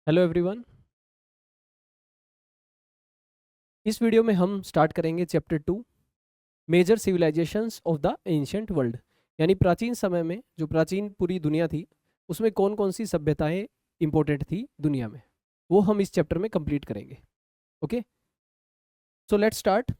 Hello everyone. इस video में हम स्टार्ट करेंगे chapter 2 major civilisations of the ancient world. यानी प्राचीन समय में जो प्राचीन पूरी दुनिया थी उसमें कौन कौन सी सभ्यताएं इंपॉर्टेंट थी दुनिया में, वो हम इस चैप्टर में कंप्लीट करेंगे। Okay, so let's start.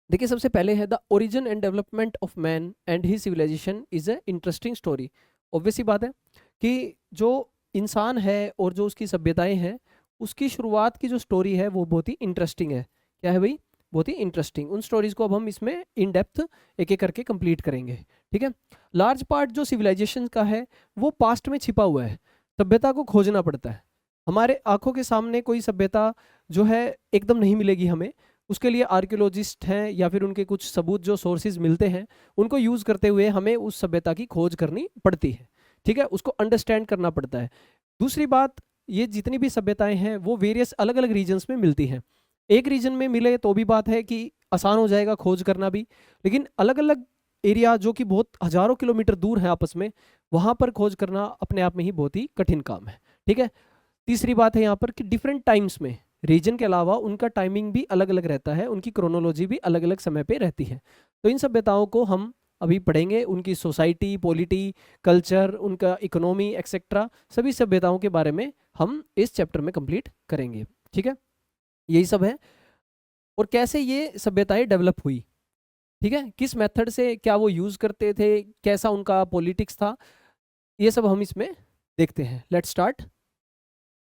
देखिए, सबसे पहले है the origin and development of man and the civilization is a interesting story. Obvious सी बात है कि जो इंसान है और जो उसकी सभ्यताएं हैं उसकी शुरुआत की जो स्टोरी है वो बहुत ही इंटरेस्टिंग है। क्या है भाई? बहुत ही इंटरेस्टिंग। उन स्टोरीज को अब हम इसमें इन डेप्थ एक एक करके कंप्लीट करेंगे। ठीक है। लार्ज पार्ट जो सिविलाइजेशन का है वो पास्ट में छिपा हुआ है। सभ्यता को खोजना पड़ता है। हमारे आंखों के सामने कोई सभ्यता जो है एकदम नहीं मिलेगी हमें। उसके लिए आर्कियोलॉजिस्ट हैं या फिर उनके कुछ सबूत जो सोर्सेज मिलते हैं उनको यूज़ करते हुए हमें उस सभ्यता की खोज करनी पड़ती है। ठीक है, उसको अंडरस्टैंड करना पड़ता है। दूसरी बात, ये जितनी भी सभ्यताएं हैं वो वेरियस अलग अलग रीजन्स में मिलती हैं। एक रीजन में मिले तो भी बात है कि आसान हो जाएगा खोज करना भी, लेकिन अलग अलग एरिया जो कि बहुत हजारों किलोमीटर दूर है आपस में, वहाँ पर खोज करना अपने आप में ही बहुत ही कठिन काम है। ठीक है। तीसरी बात है यहाँ पर कि डिफरेंट टाइम्स में रीजन के अलावा उनका टाइमिंग भी अलग अलग रहता है, उनकी क्रोनोलॉजी भी अलग अलग समय पे रहती है। तो इन सभ्यताओं को हम अभी पढ़ेंगे, उनकी सोसाइटी, पॉलिटी, कल्चर, उनका इकोनॉमी एक्सेट्रा, सभी सभ्यताओं के बारे में हम इस चैप्टर में कंप्लीट करेंगे। ठीक है, यही सब है। और कैसे ये सभ्यताएं डेवलप हुई, ठीक है, किस मेथड से, क्या वो यूज़ करते थे, कैसा उनका पॉलिटिक्स था, ये सब हम इसमें देखते हैं। Let's start.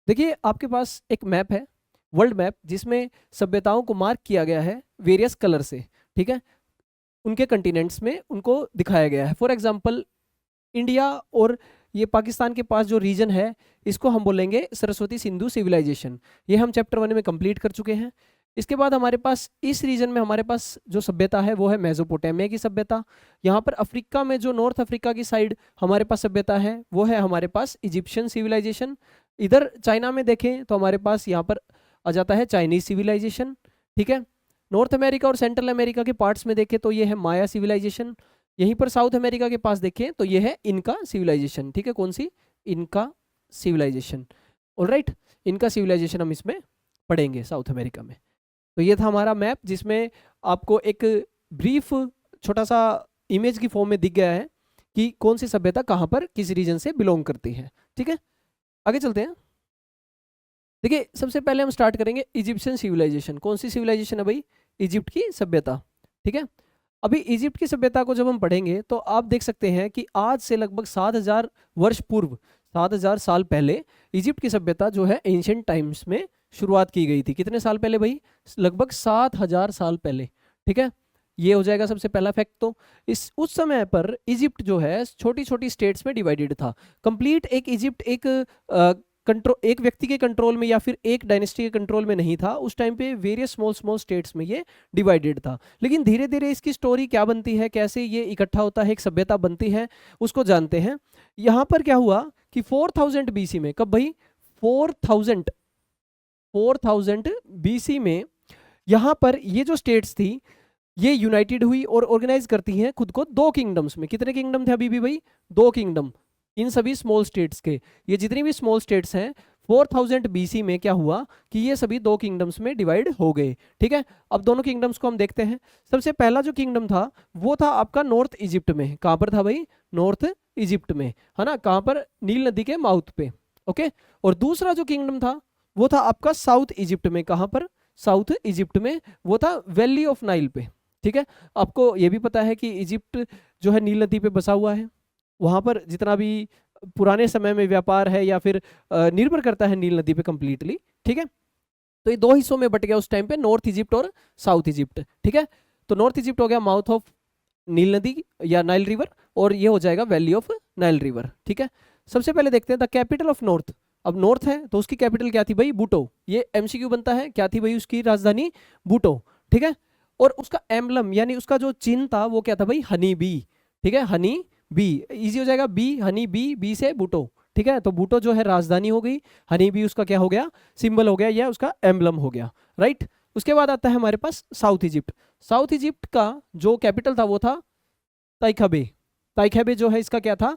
देखिए, आपके पास एक मैप है, वर्ल्ड मैप, जिसमें सभ्यताओं को मार्क किया गया है वेरियस कलर से। ठीक है, उनके कंटिनेंट्स में उनको दिखाया गया है। फॉर एग्जांपल, इंडिया और ये पाकिस्तान के पास जो रीजन है इसको हम बोलेंगे सरस्वती सिंधु सिविलाइजेशन। ये हम चैप्टर 1 में कंप्लीट कर चुके हैं। इसके बाद हमारे पास इस रीजन में हमारे पास जो सभ्यता है वो है मेसोपोटामिया की सभ्यता। यहाँ पर अफ्रीका में जो नॉर्थ अफ्रीका की साइड हमारे पास सभ्यता है वो है हमारे पास इजिप्शियन सिविलाइजेशन। इधर चाइना में देखें तो हमारे पास यहाँ पर आ जाता है चाइनीज सिविलाइजेशन। ठीक है। नॉर्थ अमेरिका और सेंट्रल अमेरिका के पार्ट्स में देखें तो ये है माया सिविलाइजेशन। यहीं पर साउथ अमेरिका के पास देखें तो ये है इनका सिविलाइजेशन। ठीक है, कौन सी? इनका सिविलाइजेशन। ऑलराइट, इनका सिविलाइजेशन हम इसमें पढ़ेंगे साउथ अमेरिका में। तो ये था हमारा मैप, जिसमें आपको एक ब्रीफ छोटा सा इमेज की फॉर्म में दिख गया है कि कौन सी सभ्यता कहाँ पर किस रीजन से बिलोंग करती है। ठीक है, आगे चलते हैं। देखिए, सबसे पहले हम स्टार्ट करेंगे इजिप्शियन सिविलाइजेशन। कौन सी सिविलाइजेशन है भाई? इजिप्ट की सभ्यता। ठीक है, अभी इजिप्ट की सभ्यता को जब हम पढ़ेंगे तो आप देख सकते हैं कि आज से लगभग 7000 वर्ष पूर्व, 7000 साल पहले इजिप्ट की सभ्यता जो है एंशिएंट टाइम्स में शुरुआत की गई थी। कितने साल पहले भाई? लगभग 7000 साल पहले। ठीक है, ये हो जाएगा सबसे पहला फैक्ट। तो इस उस समय पर इजिप्ट जो है छोटी छोटी स्टेट्स में डिवाइडेड था। कंप्लीट एक इजिप्ट एक कंट्रोल, एक व्यक्ति के कंट्रोल में या फिर एक डायनेस्टी के कंट्रोल में नहीं था। उस टाइम पे वेरियस स्मॉल स्मॉल स्टेट्स में ये डिवाइडेड था। लेकिन धीरे धीरे इसकी स्टोरी क्या बनती है, कैसे ये इकट्ठा होता है, एक सभ्यता बनती है, उसको जानते हैं। यहाँ पर क्या हुआ कि 4000 बीसी में, कब भाई? 4000 बीसी में यहाँ पर ये जो स्टेट्स थी ये यूनाइटेड हुई और ऑर्गेनाइज करती हैं खुद को दो किंगडम्स में। कितने किंगडम थे अभी भी भाई? दो किंगडम। इन सभी स्मॉल स्टेट्स के, ये जितनी भी स्मॉल स्टेट्स हैं, 4000 बीसी में क्या हुआ कि ये सभी दो किंगडम्स में डिवाइड हो गए। ठीक है, अब दोनों किंगडम्स को हम देखते हैं। सबसे पहला जो किंगडम था वो था आपका नॉर्थ इजिप्ट में। कहाँ पर था भाई? नॉर्थ इजिप्ट में, है ना? कहाँ पर? नील नदी के माउथ पे। ओके, और दूसरा जो किंगडम था वो था आपका साउथ इजिप्ट में। कहाँ पर? साउथ इजिप्ट में, वो था वैली ऑफ नाइल पे। ठीक है, आपको ये भी पता है कि इजिप्ट जो है नील नदी पे बसा हुआ है। वहाँ पर जितना भी पुराने समय में व्यापार है या फिर निर्भर करता है नील नदी पे कंप्लीटली। ठीक है, तो ये दो हिस्सों में बट गया उस टाइम पे, नॉर्थ इजिप्ट और साउथ इजिप्ट। ठीक है, तो नॉर्थ इजिप्ट हो गया माउथ ऑफ नील नदी या नाइल रिवर, और ये हो जाएगा वैली ऑफ नाइल रिवर। ठीक है, सबसे पहले देखते हैं द कैपिटल ऑफ नॉर्थ। अब नॉर्थ है तो उसकी कैपिटल क्या थी भाई? बूटो। ये एमसीक्यू बनता है, क्या थी भाई उसकी राजधानी? बूटो। ठीक है, और उसका एम्बलम यानी उसका जो चिन्ह था वो क्या था भाई? Honey bee. ठीक है, हनी बी, इजी हो जाएगा, बी हनी बी, बी से बूटो। ठीक है, तो बूटो जो है राजधानी हो गई, हनी बी उसका क्या हो गया? सिंबल हो गया, या उसका एम्बलम हो गया। राइट, उसके बाद आता है हमारे पास साउथ इजिप्ट। साउथ इजिप्ट का जो कैपिटल था वो था ताइखा बे। ताइखा बे जो है इसका क्या था?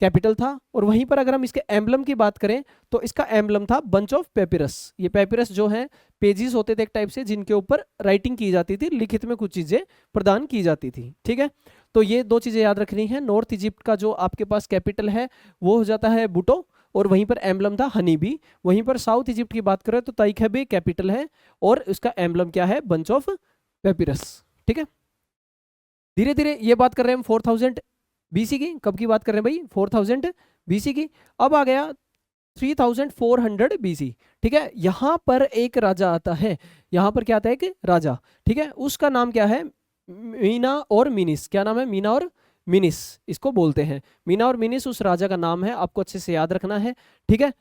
कैपिटल था। और वहीं पर अगर हम इसके एम्बलम की बात करें तो इसका एम्बलम था बंच ऑफ पेपिरस। ये पेपिरस जो है पेजेस होते थे एक टाइप से जिनके ऊपर राइटिंग की जाती थी, लिखित में कुछ चीजें प्रदान की जाती थी। ठीक है, तो ये दो चीजें याद रखनी है। नॉर्थ इजिप्ट का जो आपके पास कैपिटल है वो हो जाता है बुटो, और वहीं पर एम्बलम था हनी बी। वहीं पर साउथ इजिप्ट की बात करें तो ताइखबे कैपिटल है और उसका एम्बलम क्या है, बंच ऑफ पेपिरस। ठीक है, धीरे धीरे ये बात कर रहे हैं हम 4000 बीसी की। कब की बात कर रहे हैं भाई, 4000 बीसी की। अब आ गया 3400 बीसी। ठीक है, यहां पर एक राजा आता है, यहां पर क्या आता है, एक राजा। ठीक है, उसका नाम क्या है, मीना और मिनिस। क्या नाम है, मीना और मिनिस इसको बोलते हैं। मीना और मिनिस उस राजा का नाम है, आपको अच्छे से याद रखना है। ठीक है,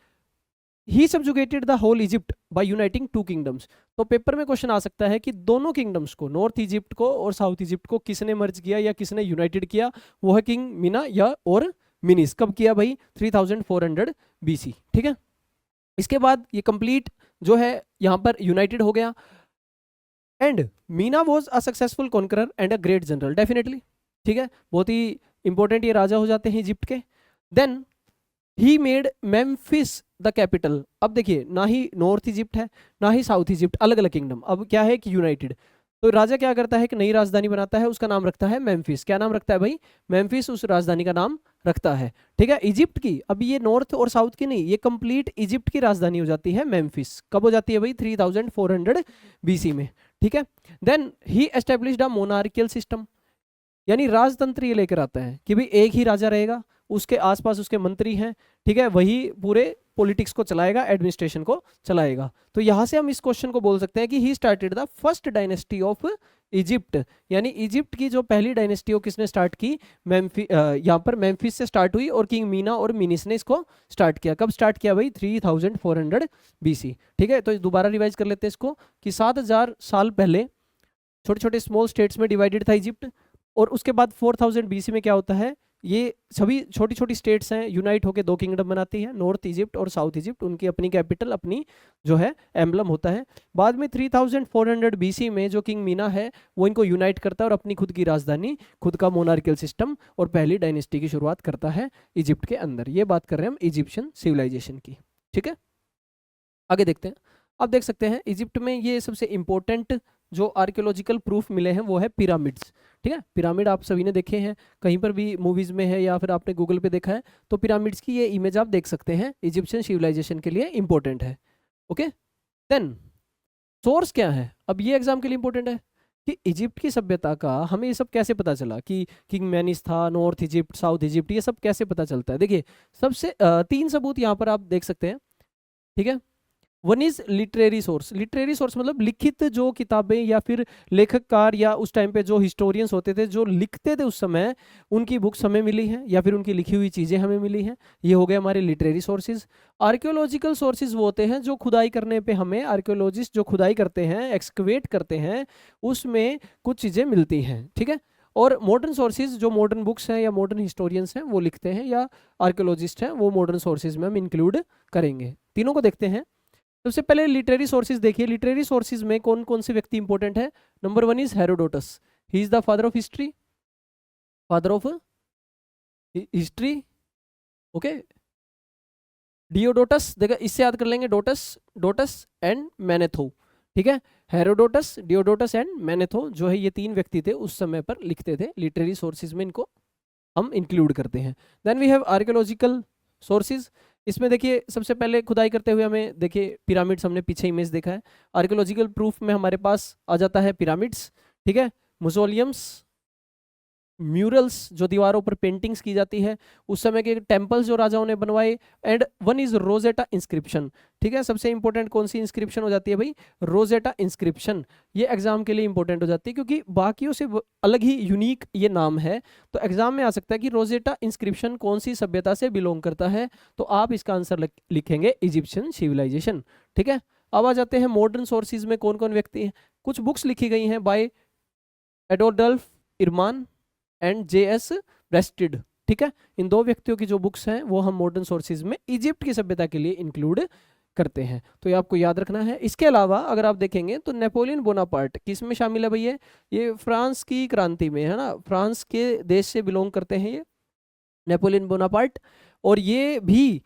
he subjugated the whole Egypt by uniting two kingdoms. तो पेपर में क्वेश्चन आ सकता है कि दोनों किंगडम्स को, नॉर्थ इजिप्ट को और साउथ इजिप्ट को किसने मर्ज किया या किसने यूनाइटेड किया, वो है किंग मीना या और मिनिस। कब किया भाई, 3400 बीसी। ठीक है, इसके बाद ये कंप्लीट जो है यहां पर यूनाइटेड हो गया। And Meena was a successful conqueror and a great general, definitely. ठीक है, बहुत ही इंपॉर्टेंट ये राजा हो जाते हैं इजिप्ट के। Then he made Memphis the capital. अब देखिए, ना ही नॉर्थ इजिप्ट है ना ही साउथ इजिप्ट, अलग अलग किंगडम। अब क्या है कि यूनाइटेड। तो राजा क्या करता है कि नई राजधानी बनाता है, उसका नाम रखता है मेम्फिस। क्या नाम रखता है भाई, मेम्फिस उस राजधानी का नाम रखता है। ठीक है, इजिप्ट की, अब ये नॉर्थ और साउथ की नहीं, ये कंप्लीट इजिप्ट की राजधानी हो जाती है मेम्फिस। कब हो जाती है भाई, 3400 बीसी में। ठीक है, then he established a monarchial system, यानी राजतंत्र ये लेकर आता है कि भाई एक ही राजा रहेगा, उसके आसपास उसके मंत्री हैं। ठीक है, वही पूरे पॉलिटिक्स को चलाएगा, एडमिनिस्ट्रेशन को चलाएगा। तो यहां से हम इस क्वेश्चन को बोल सकते हैं कि he started the first dynasty of Egypt, यानी इजिप्ट की जो पहली डायनेस्टी हो किसने स्टार्ट की, यहाँ पर मेम्फिस से स्टार्ट हुई और किंग मीना और मिनिस ने इसको स्टार्ट किया। कब स्टार्ट किया भाई, 3400 बीसी। ठीक है, तो दोबारा रिवाइज कर लेते हैं इसको कि 7000 साल पहले छोटे छोटे स्मॉल स्टेट्स में डिवाइडेड था इजिप्ट, और उसके बाद 4000 बीसी में क्या होता है, ये सभी छोटी छोटी स्टेट्स हैं यूनाइट होकर दो किंगडम बनाती हैं, नॉर्थ इजिप्ट और साउथ इजिप्ट। उनकी अपनी कैपिटल, अपनी जो है एम्बलम होता है। बाद में 3400 बीसी में जो किंग मीना है वो इनको यूनाइट करता है और अपनी खुद की राजधानी, खुद का मोनार्कियल सिस्टम और पहली डायनेस्टी की शुरुआत करता है इजिप्ट के अंदर। ये बात कर रहे हैं हम इजिप्शियन सिविलाइजेशन की। ठीक है, आगे देखते हैं। अब देख सकते हैं इजिप्ट में ये सबसे इंपॉर्टेंट जो आर्कियोलॉजिकल प्रूफ मिले हैं वो है पिरामिड्स। ठीक है, पिरामिड आप सभी ने देखे हैं, कहीं पर भी मूवीज में है या फिर आपने गूगल पे देखा है, तो पिरामिड्स की ये इमेज आप देख सकते हैं, इजिप्शियन सिविलाइजेशन के लिए इंपॉर्टेंट है। ओके, देन सोर्स क्या है, अब ये एग्जाम के लिए इंपॉर्टेंट है कि इजिप्ट की सभ्यता का हमें ये सब कैसे पता चला कि किंग मैनिस था, नॉर्थ इजिप्ट, साउथ इजिप्ट, ये सब कैसे पता चलता है। देखिए, सबसे 3 सबूत यहाँ पर आप देख सकते हैं। ठीक है, one is literary source. Literary source मतलब लिखित जो किताबें या फिर लेखककार या उस टाइम पे जो हिस्टोरियंस होते थे जो लिखते थे उस समय, उनकी बुक्स हमें मिली हैं या फिर उनकी लिखी हुई चीज़ें हमें मिली हैं। ये हो गए हमारे लिटरेरी सोर्सेज। आर्कियोलॉजिकल सोर्सेज वो होते हैं जो खुदाई करने पे हमें, आर्कियोलॉजिस्ट जो खुदाई करते हैं, एक्सकवेट करते हैं, उसमें कुछ चीज़ें मिलती हैं। ठीक है, और मॉडर्न सोर्सेज जो मॉडर्न बुक्स हैं या मॉडर्न हिस्टोरियंस हैं वो लिखते हैं या आर्कियोलॉजिस्ट हैं, वो मॉडर्न सोर्सेज में हम इंक्लूड करेंगे। तीनों को देखते हैं। सबसे पहले लिटरेरी सोर्सेज देखिए, लिटरेरी सोर्सेज में कौन कौन से व्यक्ति इंपॉर्टेंट है। Number 1 is Herodotus, he is the father of history, father of history. Okay, Diodotus, देखा इससे याद कर लेंगे, डोटस, डोटस एंड मैनेथो। ठीक है, हेरोडोटस, डियोडोटस एंड मैनेथो जो है ये 3 व्यक्ति थे उस समय पर लिखते थे। लिटरेरी सोर्सेज में इनको हम इंक्लूड करते हैं। Then we have archaeological sources. इसमें देखिए सबसे पहले खुदाई करते हुए हमें, देखिए पिरामिड्स हमने पीछे इमेज देखा है। आर्कियोलॉजिकल प्रूफ में हमारे पास आ जाता है पिरामिड्स। ठीक है, मुसोलियम्स, म्यूरल्स जो दीवारों पर पेंटिंग्स की जाती है, उस समय के टेम्पल्स जो राजाओं ने बनवाए। And one is Rosetta inscription. ठीक है, सबसे इंपॉर्टेंट कौन सी इंस्क्रिप्शन हो जाती है भाई, रोजेटा इंस्क्रिप्शन। ये एग्जाम के लिए इंपॉर्टेंट हो जाती है क्योंकि बाकियों से अलग ही यूनिक ये नाम है। तो एग्जाम में आ सकता है कि रोजेटा इंस्क्रिप्शन कौन सी सभ्यता से बिलोंग करता है, तो आप इसका आंसर लिखेंगे इजिप्शियन सिविलाइजेशन। ठीक है, अब आ जाते हैं मॉडर्न सोर्सेज में कौन कौन व्यक्ति हैं। कुछ बुक्स लिखी गई हैं बाय एडोल्फ इरमान एंड JS ब्रेस्टिड। ठीक है, इन 2 व्यक्तियों की जो बुक्स हैं वो हम मॉडर्न सोर्सेज में इजिप्ट की सभ्यता के लिए इंक्लूड करते हैं, तो ये आपको याद रखना है। इसके अलावा अगर आप देखेंगे तो नेपोलियन बोनापार्ट किस में शामिल है भैया, ये फ्रांस की क्रांति में है ना, फ्रांस के देश से बिलोंग करते हैं ये। Napoleon Bonaparte. और ये भी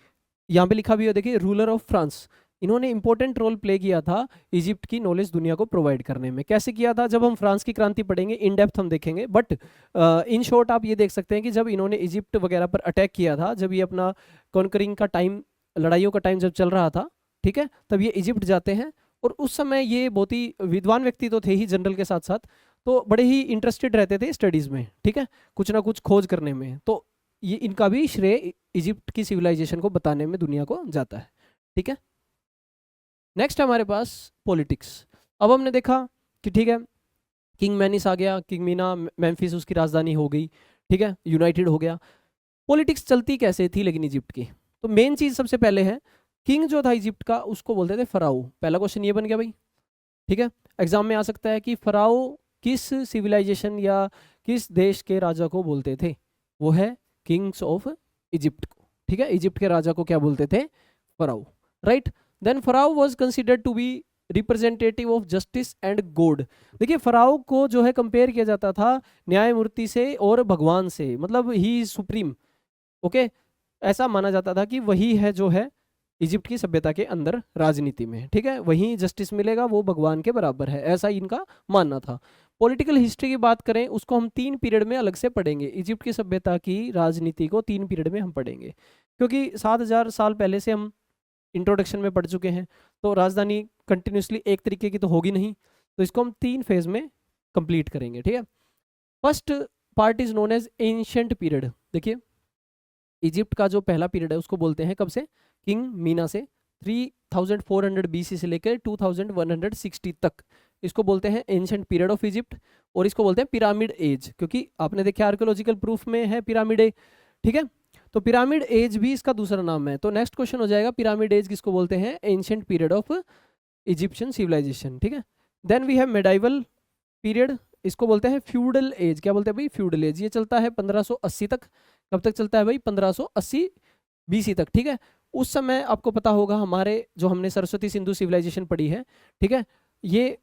यहाँ पे लिखा भी है, देखिए, रूलर ऑफ फ्रांस। इन्होंने इंपॉर्टेंट रोल प्ले किया था इजिप्ट की नॉलेज दुनिया को प्रोवाइड करने में। कैसे किया था, जब हम फ्रांस की क्रांति पढ़ेंगे इन डेप्थ हम देखेंगे, बट इन शॉर्ट आप ये देख सकते हैं कि जब इन्होंने इजिप्ट वगैरह पर अटैक किया था, जब ये अपना कॉन्करिंग का टाइम, लड़ाइयों का टाइम जब चल रहा था, ठीक है, तब ये इजिप्ट जाते हैं। और उस समय ये बहुत ही विद्वान व्यक्ति तो थे ही जनरल के साथ साथ, तो बड़े ही इंटरेस्टेड रहते थे स्टडीज़ में, ठीक है, कुछ ना कुछ खोज करने में। तो ये इनका भी श्रेय इजिप्ट की सिविलाइजेशन को बताने में दुनिया को जाता है, ठीक है। नेक्स्ट हमारे पास पॉलिटिक्स। अब हमने देखा कि ठीक है, किंग मैनिस आ गया, किंग मीना, मेम्फिस उसकी राजधानी हो गई, ठीक है, यूनाइटेड हो गया। पॉलिटिक्स चलती कैसे थी लेकिन इजिप्ट की, तो मेन चीज़ सबसे पहले है, किंग जो था इजिप्ट का उसको बोलते थे फराओ। पहला क्वेश्चन ये बन गया भाई, ठीक है, एग्जाम में आ सकता है कि फराओ किस सिविलाइजेशन या किस देश के राजा को बोलते थे, वो है किंग्स ऑफ इजिप्ट को, ठीक है, इजिप्ट के राजा को क्या बोलते थे, pharaoh, right. Then pharaoh was considered to be representative of justice and god. देखिए, फराओ को जो है कंपेयर किया जाता था न्यायमूर्ति से और भगवान से, मतलब ही इज सुप्रीम, ओके। ऐसा माना जाता था कि वही है जो है इजिप्ट की सभ्यता के अंदर राजनीति में, ठीक है, वही जस्टिस मिलेगा, वो भगवान के बराबर है, ऐसा इनका मानना था। पॉलिटिकल हिस्ट्री की बात करें, उसको हम 3 पीरियड में अलग से पढ़ेंगे। इजिप्ट की सभ्यता की राजनीति को 3 पीरियड में हम पढ़ेंगे, क्योंकि 7000 साल पहले से हम इंट्रोडक्शन में पढ़ चुके हैं, तो राजधानी कंटिन्यूसली एक तरीके की तो होगी नहीं, तो इसको हम 3 फेज में कंप्लीट करेंगे, ठीक है। First part is known as ancient period. देखिए, इजिप्ट का जो पहला पीरियड है उसको बोलते हैं कब से, किंग मीना से 3400 बीसी से लेकर 2160 तक, इसको बोलते हैं एंशिएंट पीरियड ऑफ इजिप्ट। और इसको बोलते हैं पिरामिड एज, क्योंकि आपने देखा आर्कियोलॉजिकल प्रूफ में है पिरामिड एज, ठीक है, तो पिरामिड एज भी इसका दूसरा नाम है। तो नेक्स्ट क्वेश्चन हो जाएगा, पिरामिड एज किसको बोलते हैं, ancient period of Egyptian civilisation, ठीक है। Then we have medieval period, इसको बोलते हैं फ्यूडल एज। क्या बोलते हैं भाई, फ्यूडल एज। ये चलता है 1580 तक। कब तक चलता है भाई, 1580 बीसी तक, ठीक है। उस समय आपको पता होगा हमारे जो हमने सरस्वती सिंधु सिविलाइजेशन पढ़ी है, ठीक है, ये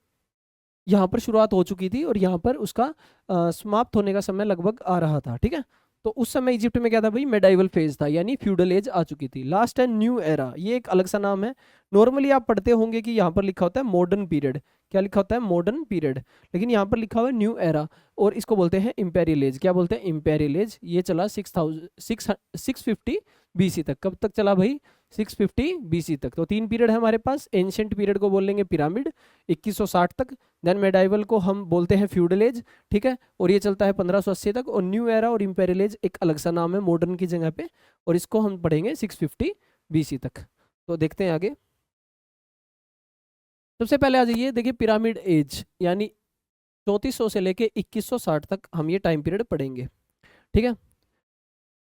यहाँ पर शुरुआत हो चुकी थी और यहाँ पर उसका समाप्त होने का समय लगभग आ रहा था, ठीक है। तो उस समय इजिप्ट में क्या था भाई, मेडाइवल फेज था, यानी फ्यूडल एज आ चुकी थी। लास्ट है न्यू एरा, ये एक अलग सा नाम है। नॉर्मली आप पढ़ते होंगे कि यहाँ पर लिखा होता है मॉडर्न पीरियड। क्या लिखा होता है, मॉडर्न पीरियड, लेकिन यहाँ पर लिखा हुआ है न्यू एरा। और इसको बोलते हैं इंपेरियल एज। क्या बोलते हैं, इंपेरियल एज। ये चला 650 बीसी तक। कब तक चला भाई, 650 बीसी तक। तो 3 पीरियड है हमारे पास। एंशिएंट पीरियड को बोल लेंगे पिरामिड, 2160 तक। देन मेडाइवल को हम बोलते हैं फ्यूडल एज, ठीक है, और ये चलता है 1580 तक। और न्यू एरा और इंपेरियल एज एक अलग सा नाम है मॉडर्न की जगह पे, और इसको हम पढ़ेंगे 650 बीसी तक। तो देखते हैं आगे। सबसे पहले आ जाइए, देखिए पिरामिड एज, यानी 3400 से लेके 2160 तक हम ये टाइम पीरियड पढ़ेंगे, ठीक है।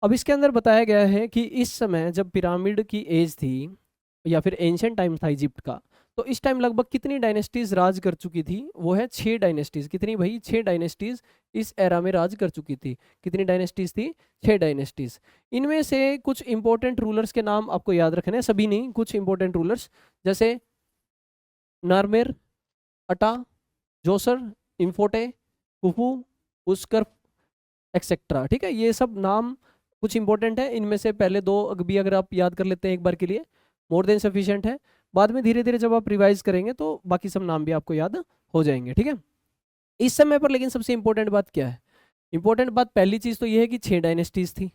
अब इसके अंदर बताया गया है कि इस समय जब पिरामिड की एज थी या फिर एंशिएंट टाइम था इजिप्ट का, तो इस टाइम लगभग कितनी डायनेस्टीज राज कर चुकी थी, वो है 6 डायनेस्टीज। कितनी भाई, 6 डायनेस्टीज इस एरा में राज कर चुकी थी। कितनी डायनेस्टीज थी, 6 डायनेस्टीज। इनमें से कुछ इंपॉर्टेंट रूलर्स के नाम आपको याद रखने हैं, सभी नहीं, कुछ इंपॉर्टेंट रूलर्स, जैसे नारमेर, अटा, जोसर, इम्फोटे, कुफू, उस्कर, एक्सेट्रा, ठीक है। ये सब नाम कुछ इंपॉर्टेंट है। इनमें से पहले 2 भी अगर आप याद कर लेते हैं एक बार के लिए, मोर देन सफिशिएंट है। बाद में धीरे धीरे जब आप रिवाइज करेंगे तो बाकी सब नाम भी आपको याद हो जाएंगे, ठीक है। इस समय पर लेकिन सबसे इंपॉर्टेंट बात क्या है, इंपॉर्टेंट बात पहली चीज तो ये है कि 6 डायनेस्टीज थी।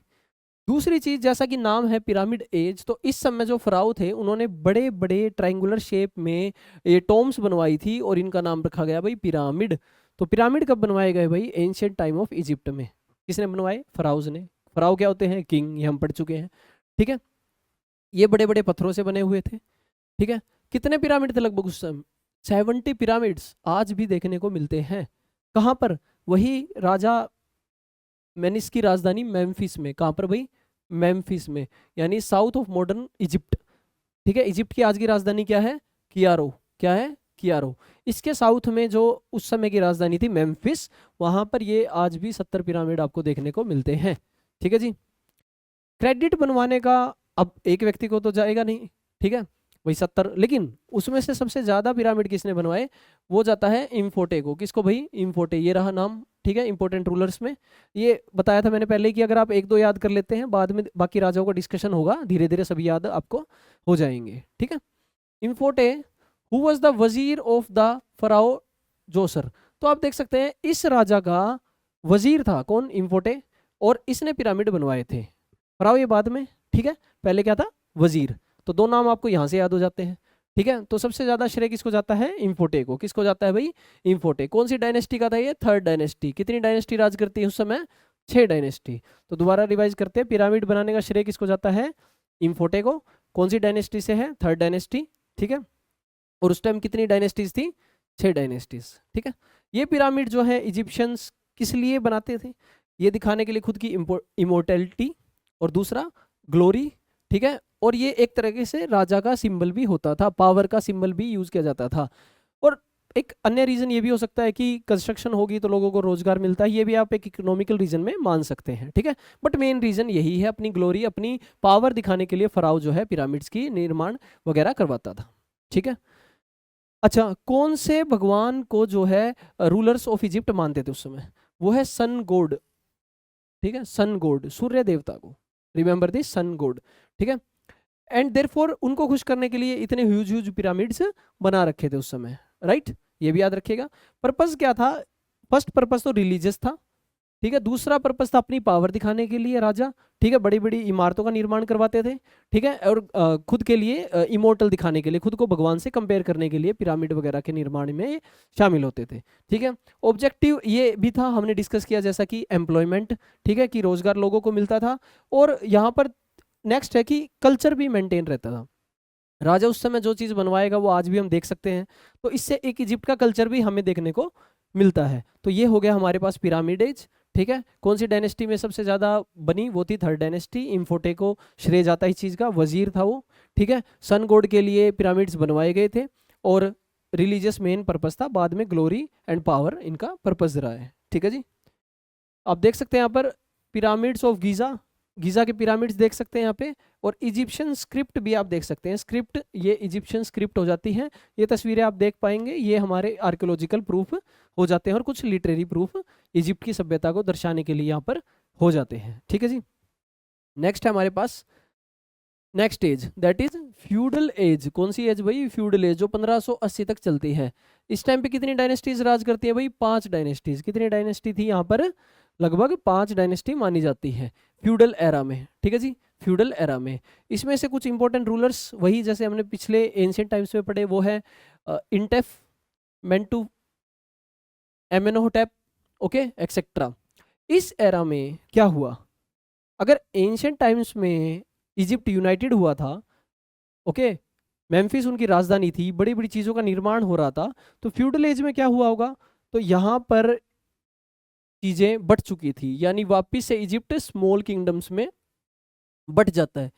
दूसरी चीज, जैसा कि नाम है पिरामिड एज, तो इस समय जो फराओ थे उन्होंने बड़े बड़े ट्रायंगुलर शेप में ये टॉम्स बनवाई थी और इनका नाम रखा गया भाई पिरामिड। तो पिरामिड कब बनवाए गए भाई, एंशिएंट टाइम ऑफ इजिप्ट में। किसने बनवाए, फराउज ने। फराओ क्या होते हैं, किंग, ये हम पढ़ चुके हैं, ठीक है। ये बड़े बड़े पत्थरों से बने हुए थे, ठीक है। कितने पिरामिड थे लगभग उस समय, 70 पिरामिड्स आज भी देखने को मिलते हैं। कहाँ पर, वही राजा मेनिस की राजधानी मेम्फिस में। कहाँ पर भाई, मेम्फिस में, यानी साउथ ऑफ मॉडर्न इजिप्ट, ठीक है। इजिप्ट की आज की राजधानी क्या है, कियारो। क्या है, कियारो। इसके साउथ में जो उस समय की राजधानी थी मेम्फिस, वहां पर ये आज भी 70 पिरामिड आपको देखने को मिलते हैं, ठीक है जी। क्रेडिट बनवाने का अब एक व्यक्ति को तो जाएगा नहीं, ठीक है, वही 70, लेकिन उसमें से सबसे ज्यादा पिरामिड किसने बनवाए, वो जाता है इम्फोटे को। किसको भाई, इम्फोटे। ये रहा नाम ठीक है, इंपॉर्टेंट रूलर्स में। ये बताया था मैंने पहले कि अगर आप एक दो याद कर लेते हैं, बाद में बाकी राजाओं का डिस्कशन होगा, धीरे धीरे सभी याद आपको हो जाएंगे, ठीक है। इम्फोटे हु वाज द वजीर ऑफ द फराओ जोसर। तो आप देख सकते हैं इस राजा का वजीर था कौन, इम्फोटे, और इसने पिरामिड बनवाए थे। फराओ ये बाद में, ठीक है, पहले क्या था, वजीर। तो दो नाम आपको यहाँ से याद हो जाते हैं, ठीक है। तो सबसे ज्यादा श्रेय किसको जाता है, इम्फोटे को। किसको जाता है भाई, इम्फोटे। कौन सी डायनेस्टी का था ये, थर्ड डायनेस्टी। कितनी डायनेस्टी राज करती है उस समय, 6 डायनेस्टी। तो दोबारा रिवाइज करते हैं, पिरामिड बनाने का श्रेय किसको जाता है, इम्फोटे को। कौन सी डायनेस्टी से है, थर्ड डायनेस्टी, ठीक है। और उस टाइम कितनी डायनेस्टीज थी, 6 डायनेस्टीज, ठीक है। ये पिरामिड जो है इजिप्शियंस किस लिए बनाते थे, ये दिखाने के लिए खुद की इमोर्टैलिटी, और दूसरा ग्लोरी, ठीक है। और ये एक तरीके से राजा का सिंबल भी होता था, पावर का सिंबल भी यूज किया जाता था। और एक अन्य रीजन ये भी हो सकता है कि कंस्ट्रक्शन होगी तो लोगों को रोजगार मिलता है, ये भी आप एक इकोनॉमिकल रीजन में मान सकते हैं, ठीक है। बट मेन रीजन यही है, अपनी ग्लोरी, अपनी पावर दिखाने के लिए फराओ जो है पिरामिड्स की निर्माण वगैरह करवाता था, ठीक है। अच्छा, कौन से भगवान को जो है रूलर्स ऑफ इजिप्ट मानते थे उस समय, वो है सन गॉड, ठीक है, सन गॉड, सूर्य देवता को। रिमेंबर दिस, सन गॉड, ठीक है। एंड देयरफॉर उनको खुश करने के लिए इतने ह्यूज ह्यूज पिरामिड्स बना रखे थे उस समय, राइट। ये भी याद रखिएगा। पर्पस क्या था, फर्स्ट पर्पस तो रिलीजियस था, ठीक है। दूसरा पर्पस था अपनी पावर दिखाने के लिए राजा, ठीक है, बड़ी बड़ी इमारतों का निर्माण करवाते थे, ठीक है। और खुद के लिए इमोर्टल दिखाने के लिए, खुद को भगवान से कंपेयर करने के लिए पिरामिड वगैरह के निर्माण में शामिल होते थे, ठीक है। ऑब्जेक्टिव ये भी था, हमने डिस्कस किया, जैसा कि एम्प्लॉयमेंट, ठीक है, कि रोजगार लोगों को मिलता था। और यहाँ पर नेक्स्ट है कि कल्चर भी मेंटेन रहता था। राजा उस समय जो चीज़ बनवाएगा वो आज भी हम देख सकते हैं, तो इससे एक इजिप्ट का कल्चर भी हमें देखने को मिलता है। तो ये हो गया हमारे पास पिरामिड एज, ठीक है। कौन सी डायनेस्टी में सबसे ज़्यादा बनी, वो थी थर्ड डायनेस्टी। इम्फोटे को श्रेय जाता है इस चीज़ का, वजीर था वो, ठीक है। सन गॉड के लिए पिरामिड्स बनवाए गए थे, और रिलीजियस मेन पर्पस था, बाद में ग्लोरी एंड पावर इनका पर्पस रहा है, ठीक है जी। आप देख सकते हैं यहाँ पर पिरामिड्स ऑफ गीज़ा, गीज़ा के पिरामिड्स देख सकते हैं यहाँ पे। और इजिप्शियन स्क्रिप्ट भी आप देख सकते हैं, स्क्रिप्ट, ये इजिप्शियन स्क्रिप्ट हो जाती हैं। ये तस्वीरें आप देख पाएंगे, ये हमारे आर्कियोलॉजिकल प्रूफ हो जाते हैं, और कुछ लिटरेरी प्रूफ इजिप्ट की सभ्यता को दर्शाने के लिए यहाँ पर हो जाते हैं, ठीक है जी। नेक्स्ट है हमारे पास next age, that is feudal age. कौन सी एज भाई, फ्यूडल एज, जो 1580 तक चलती है। इस टाइम पे कितनी डायनेस्टीज राज करती है भाई, 5 डायनेस्टीज। कितनी डायनेस्टी थी यहाँ पर, लगभग 5 डायनेस्टी मानी जाती है फ्यूडल एरा में, ठीक है जी, फ्यूडल एरा में। इसमें से कुछ इंपॉर्टेंट रूलर्स वही जैसे हमने पिछले एंशिएंट टाइम्स में पढ़े, वो है इंटेफ, मेंटू, एमेनोहटेप, ओके, एक्सेट्रा। इस एरा में क्या हुआ, अगर एंशिएंट टाइम्स में इजिप्ट यूनाइटेड हुआ था, ओके, मेम्फिस उनकी राजधानी थी, बड़ी बड़ी चीज़ों का निर्माण हो रहा था, तो फ्यूडल एज में क्या हुआ होगा, तो यहाँ पर चीज़ें बट चुकी थी, यानी वापिस से इजिप्ट स्मॉल किंगडम्स में बट जाता है,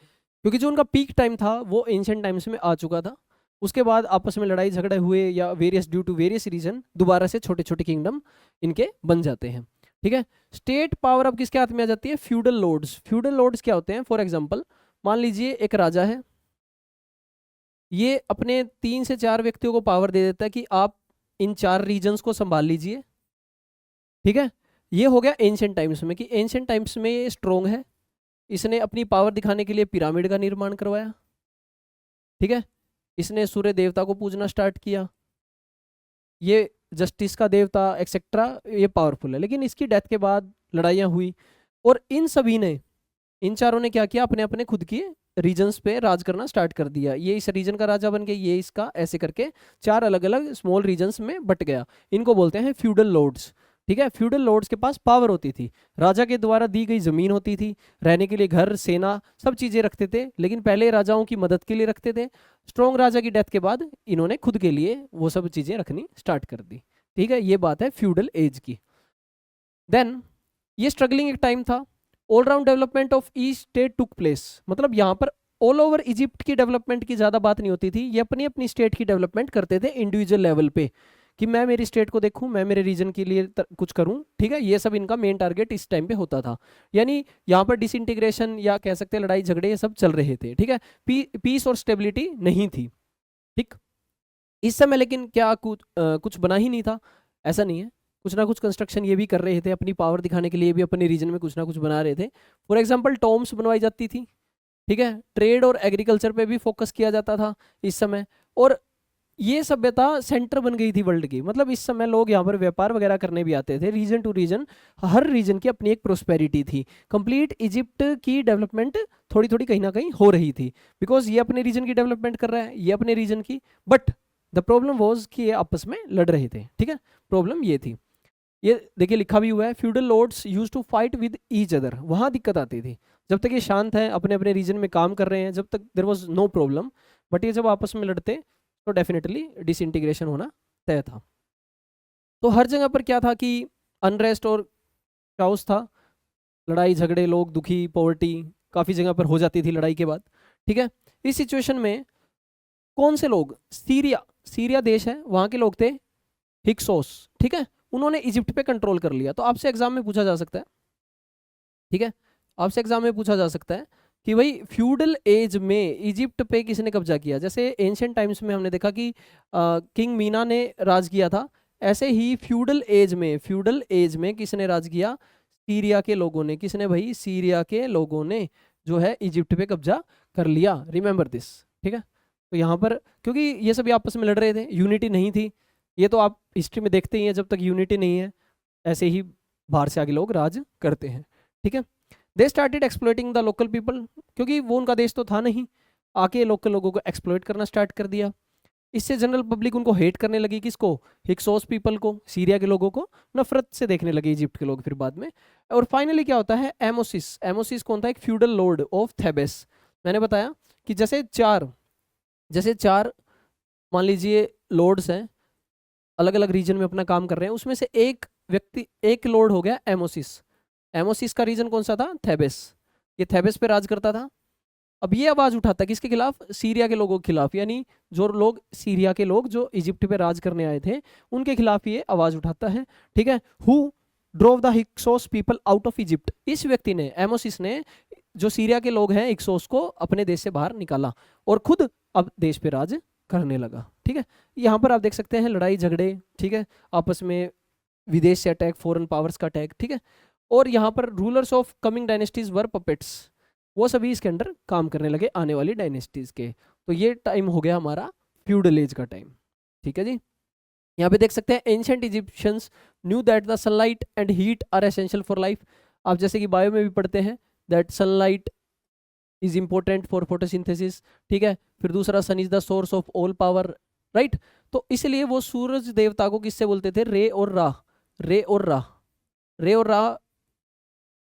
क्योंकि जो उनका पीक टाइम था वो एंशिएंट टाइम्स में आ चुका था। उसके बाद आपस में लड़ाई झगड़े हुए, या various due to various reason दोबारा से छोटे छोटे किंगडम इनके बन जाते हैं, ठीक है। स्टेट पावर अब किसके हाथ में आ जाती है, फ्यूडल लॉर्ड्स। फ्यूडल लॉर्ड्स क्या होते हैं, फॉर एग्जांपल मान लीजिए एक राजा है, ये अपने 3 से 4 व्यक्तियों को पावर दे देता है कि आप इन 4 रीजन्स को संभाल लीजिए, ठीक है। ये हो गया एंशिएंट टाइम्स में, कि एंशिएंट टाइम्स में ये स्ट्रोंग है, इसने अपनी पावर दिखाने के लिए पिरामिड का निर्माण करवाया, ठीक है। इसने सूर्य देवता को पूजना स्टार्ट किया, ये जस्टिस का देवता एक्सेट्रा, ये पावरफुल है। लेकिन इसकी डेथ के बाद लड़ाइयाँ हुई, और इन सभी ने, इन चारों ने क्या किया, अपने अपने खुद के रीजन्स पे राज करना स्टार्ट कर दिया। ये इस रीजन का राजा बन गया, ये इसका, ऐसे करके 4 अलग अलग स्मॉल रीजन्स में बट गया। इनको बोलते हैं फ्यूडल लॉर्ड्स, ठीक है। फ्यूडल लॉर्ड्स के पास पावर होती थी, राजा के द्वारा दी गई जमीन होती थी, रहने के लिए घर, सेना, सब चीजें रखते थे, लेकिन पहले राजाओं की मदद के लिए रखते थे। स्ट्रॉन्ग राजा की डेथ के बाद इन्होंने खुद के लिए वो सब चीजें रखनी स्टार्ट कर दी, ठीक है। ये बात है फ्यूडल एज की। देन ये स्ट्रगलिंग एक टाइम था, all round development of each state took place, मतलब यहाँ पर ऑल ओवर इजिप्ट की डेवलपमेंट की ज़्यादा बात नहीं होती थी, ये अपनी अपनी स्टेट की डेवलपमेंट करते थे इंडिविजुअल लेवल पे, कि मैं मेरी स्टेट को देखूं, मैं मेरे रीजन के लिए कुछ करूं, ठीक है। ये सब इनका मेन टारगेट इस टाइम पे होता था। यानी यहाँ पर डिसइंटीग्रेशन या कह सकते हैं लड़ाई झगड़े ये सब चल रहे थे, ठीक है। पीस और स्टेबिलिटी नहीं थी, ठीक। इस समय लेकिन क्या कुछ बना ही नहीं था, ऐसा नहीं है। कुछ ना कुछ कंस्ट्रक्शन ये भी कर रहे थे, अपनी पावर दिखाने के लिए भी अपने रीजन में कुछ ना कुछ बना रहे थे। फॉर एग्जाम्पल टॉम्स बनवाई जाती थी, ठीक है, ट्रेड और एग्रीकल्चर पे भी फोकस किया जाता था इस समय। और ये सभ्यता सेंटर बन गई थी वर्ल्ड की, मतलब इस समय लोग यहाँ पर व्यापार वगैरह करने भी आते थे, रीजन टू रीजन, हर रीजन की अपनी एक प्रोस्पेरिटी थी। कंप्लीट इजिप्ट की डेवलपमेंट थोड़ी थोड़ी कहीं ना कहीं हो रही थी, बिकॉज ये अपने रीजन की डेवलपमेंट कर रहा है, ये अपने रीजन की, बट द प्रॉब्लम वॉज कि ये आपस में लड़ रहे थे, ठीक है, प्रॉब्लम ये थी। ये देखिए लिखा भी हुआ है, feudal lords use to fight with each other, वहाँ दिक्कत आती थी। जब तक ये शांत है, अपने अपने रीजन में काम कर रहे हैं, जब तक there was no problem, but ये जब आपस में लड़ते तो डेफिनेटली डिसइंटीग्रेशन होना तय था। तो हर जगह पर क्या था कि अनरेस्ट और काउस था, लड़ाई झगड़े, लोग दुखी, पॉवर्टी काफ़ी जगह पर हो जाती थी लड़ाई के बाद, ठीक है। इस सिचुएशन में कौन से लोग, सीरिया, सीरिया देश है, वहाँ के लोग थे हिक्सोस, ठीक है, उन्होंने इजिप्ट पे कंट्रोल कर लिया। तो आपसे एग्जाम में पूछा जा सकता है, ठीक है, आपसे एग्जाम में पूछा जा सकता है कि भाई फ्यूडल एज में इजिप्ट पे किसने कब्जा किया। जैसे एंशियंट टाइम्स में हमने देखा कि किंग मीना ने राज किया था, ऐसे ही फ्यूडल एज में, फ्यूडल एज में किसने राज किया, सीरिया के लोगों ने। किसने भाई, सीरिया के लोगों ने जो है इजिप्ट पे कब्जा कर लिया, रिमेंबर दिस, ठीक है। तो यहाँ पर क्योंकि ये सभी आपस में लड़ रहे थे, यूनिटी नहीं थी, ये तो आप हिस्ट्री में देखते ही हैं, जब तक यूनिटी नहीं है ऐसे ही बाहर से आगे लोग राज करते हैं, ठीक है। They started exploiting the local people, क्योंकि वो उनका देश तो था नहीं, आके लोकल लोगों को एक्सप्लॉइट करना स्टार्ट कर दिया। इससे जनरल पब्लिक उनको हेट करने लगी, किसको, हिक्सोस पीपल को, सीरिया के लोगों को नफरत से देखने लगे इजिप्ट के लोग फिर बाद में। और फाइनली क्या होता है, एमोसिस, एमोसिस कौन था, एक फ्यूडल लॉर्ड ऑफ थेबेस। मैंने बताया कि जैसे चार मान लीजिए लॉर्ड्स हैं, अलग अलग रीजन में अपना काम कर रहे हैं, उसमें से एक व्यक्ति, एक लॉर्ड हो गया एमोसिस। एमोसिस का रीजन कौन सा था, थेबेस, ये थेबेस पे राज करता था। अब ये आवाज उठाता है किसके खिलाफ, सीरिया के लोगों के खिलाफ, यानी जो लोग, सीरिया के लोग जो इजिप्ट पे राज करने आए थे उनके खिलाफ ये आवाज उठाता है, ठीक है। Who drove the Hyksos people out of Egypt, इस व्यक्ति ने, एमोसिस ने, जो सीरिया के लोग हैं हिक्सोस को अपने देश से बाहर निकाला और खुद अब देश पे राज करने लगा, ठीक है। यहाँ पर आप देख सकते हैं लड़ाई झगड़े, ठीक है, आपस में विदेश से अटैक, फॉरेन पावर्स का अटैक, ठीक है। और यहाँ पर rulers of coming dynasties were puppets, वो सभी इसके अंडर काम करने लगे आने वाली डायनेस्टीज के। तो ये टाइम हो गया हमारा फ्यूडल एज का टाइम, ठीक है जी। यहाँ पे देख सकते हैं ancient Egyptians knew that the sunlight and heat are essential for life. आप जैसे कि बायो में भी पढ़ते हैं that sunlight is important for photosynthesis, ठीक है। फिर दूसरा, sun is the source of all power, right. तो इसलिए वो सूरज देवता को किससे बोलते थे, रे और रा, रे और रा, रे और रा,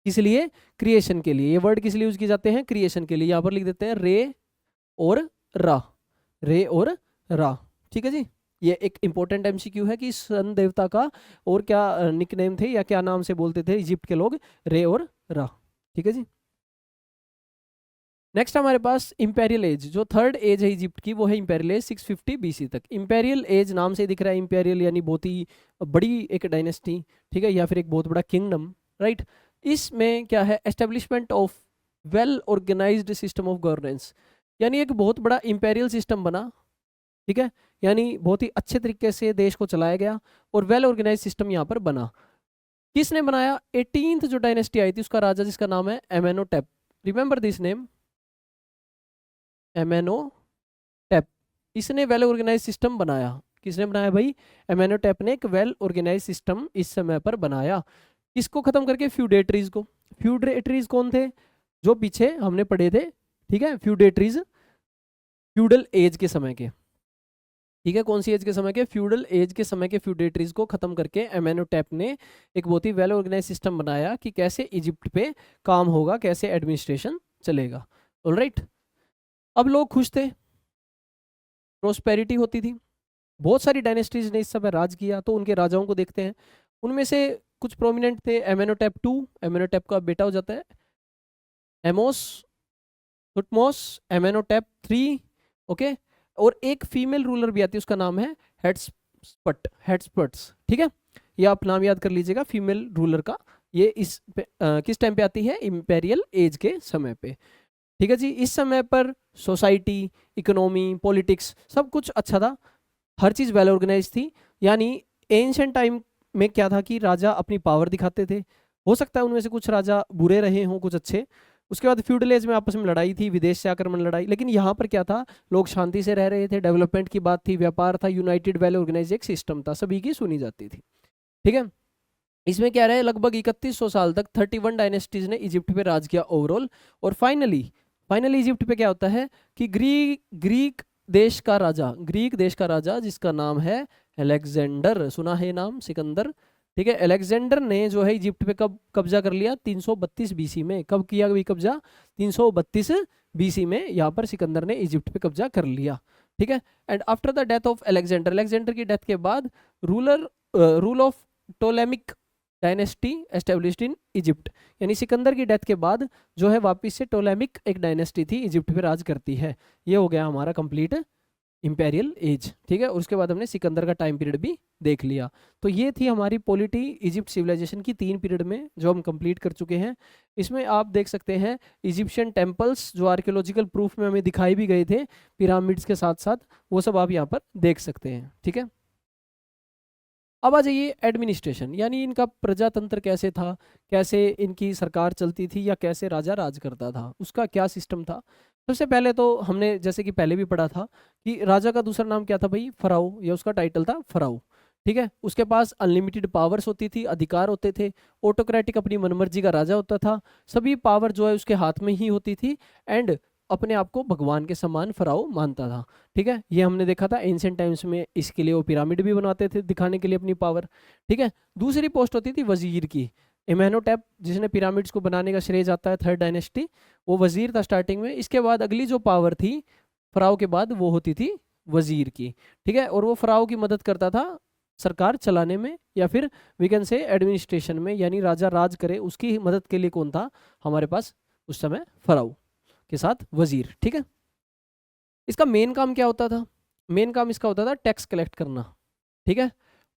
इसलिए क्रिएशन के लिए, ये वर्ड किस लिए यूज किए जाते हैं, क्रिएशन के लिए। यहाँ पर लिख देते हैं रे और रा, रे और रा, ठीक है जी। ये एक इंपॉर्टेंट एमसीक्यू है कि सन देवता का और क्या निकनेम थे या क्या नाम से बोलते थे इजिप्ट के लोग, रे और रा, ठीक है जी। नेक्स्ट हमारे पास इंपेरियल एज, जो थर्ड एज है इजिप्ट की, वो है इंपेरियल एज 650 बीसी तक। इंपेरियल एज नाम से दिख रहा है, इंपेरियल यानी बहुत ही बड़ी एक डायनेस्टी, ठीक है, या फिर एक बहुत बड़ा किंगडम, राइट। इसमें क्या है, establishment of well organised system of governance, यानी एक बहुत बड़ा इंपेरियल सिस्टम बना, ठीक है, यानी बहुत ही अच्छे तरीके से देश को चलाया गया और वेल ऑर्गेनाइज सिस्टम यहाँ पर बना। किसने बनाया, 18th जो डायनेस्टी आई थी उसका राजा जिसका नाम है एमेनोटेप, रिमेंबर दिस नेम, एमेनोटेप। इसने वेल ऑर्गेनाइज सिस्टम बनाया, किसने बनाया भाई, एमेनोटेप ने एक वेल ऑर्गेनाइज सिस्टम इस समय पर बनाया। इसको खत्म करके फ्यूडेटरीज को, फ्यूडेटरीज कौन थे, जो पीछे हमने पढ़े थे, ठीक है, फ्यूडेटरीज फ्यूडल एज के समय के, ठीक है, कौन सी एज के समय के, फ्यूडल एज के समय के फ्यूडेटरीज को खत्म करके एमेनोटेप ने एक बहुत ही वेल ऑर्गेनाइज सिस्टम बनाया कि कैसे इजिप्ट पे काम होगा, कैसे एडमिनिस्ट्रेशन चलेगा, ऑलराइट। अब लोग खुश थे, प्रोस्पेरिटी होती थी, बहुत सारी डायनेस्टीज ने इस समय राज किया। तो उनके राजाओं को देखते हैं, उनमें से कुछ प्रोमिनेंट थे, एमेनोटेप 2, एमेनोटेप का बेटा हो जाता है एमोस, थुटमोस, एमेनोटेप 3, ओके। और एक फीमेल रूलर भी आती है, उसका नाम है हेट्सपट्स, ठीक है, ये आप नाम याद कर लीजिएगा फीमेल रूलर का। ये इस किस टाइम पे आती है, इंपेरियल एज के समय पे, ठीक है जी। इस समय पर सोसाइटी, इकोनॉमी, पॉलिटिक्स सब कुछ अच्छा था, हर चीज़ वेल ऑर्गेनाइज थी, यानी एंशिएंट टाइम में क्या था कि राजा अपनी पावर दिखाते थे, हो सकता है उनमें से कुछ राजा बुरे रहे हों, कुछ अच्छे। उसके बाद फ्यूडल एज में आपस में लड़ाई थी, विदेश से आक्रमण लड़ाई, लेकिन यहाँ पर क्या था, लोग शांति से रह रहे थे, डेवलपमेंट की बात थी, व्यापार था, यूनाइटेड वेल ऑर्गेनाइज एक सिस्टम था, सभी की सुनी जाती थी। ठीक है, इसमें क्या रहे, लगभग 3100 साल तक 31 डायनेस्टीज ने इजिप्ट पे राज किया ओवरऑल। और फाइनली इजिप्ट पे क्या होता है कि ग्रीक देश का राजा जिसका नाम है अलेक्जेंडर, सुना है नाम, सिकंदर। ठीक है, अलेक्जेंडर ने जो है इजिप्ट पे कब कब्जा कर लिया, 332 बीसी में। कब किया भी कब्जा, 332 बीसी में यहाँ पर सिकंदर ने इजिप्ट पे कब्जा कर लिया। ठीक है, and after the death of Alexander की डेथ के बाद rule of Ptolemaic dynasty established in Egypt, यानी सिकंदर की डेथ के बाद जो है वापस से टोलेमिक एक डायनेस्टी थी इजिप्ट पे राज करती है। ये हो गया हमारा कंप्लीट इंपेरियल एज। ठीक है, और उसके बाद हमने सिकंदर का टाइम पीरियड भी देख लिया। तो ये थी हमारी पॉलिटी इजिप्ट सिविलाइजेशन की 3 पीरियड में जो हम कंप्लीट कर चुके हैं। इसमें आप देख सकते हैं इजिप्शियन टेम्पल्स जो आर्कियोलॉजिकल प्रूफ में हमें दिखाई भी गए थे पिरामिड्स के साथ साथ, वो सब आप यहाँ पर देख सकते हैं। ठीक है, अब आ जाइए एडमिनिस्ट्रेशन, यानी इनका प्रजातंत्र कैसे था, कैसे इनकी सरकार चलती थी या कैसे राजा राज करता था, उसका क्या सिस्टम था। सबसे पहले तो हमने जैसे कि पहले भी पढ़ा था कि राजा का दूसरा नाम क्या था भाई, फराओ, या उसका टाइटल था फराओ। ठीक है, उसके पास अनलिमिटेड पावर्स होती थी, अधिकार होते थे, ऑटोक्रेटिक अपनी मनमर्जी का राजा होता था, सभी पावर जो है उसके हाथ में ही होती थी, एंड अपने आप को भगवान के समान फराओ मानता था। ठीक है, ये हमने देखा था एंशिएंट टाइम्स में, इसके लिए वो पिरामिड भी बनाते थे दिखाने के लिए अपनी पावर। ठीक है, दूसरी पोस्ट होती थी वजीर की, इमेनोटेप जिसने पिरामिड्स को बनाने का श्रेय जाता है, 3rd डायनेस्टी, वो वजीर था स्टार्टिंग में। इसके बाद अगली जो पावर थी फराओ के बाद वो होती थी वजीर की। ठीक है, और वो फराओ की मदद करता था सरकार चलाने में, या फिर वी कैन से एडमिनिस्ट्रेशन में, यानी राजा राज करे उसकी मदद के लिए कौन था हमारे पास उस समय, फराओ के साथ वजीर। ठीक है, इसका मेन काम क्या होता था, मेन काम इसका होता था टैक्स कलेक्ट करना। ठीक है,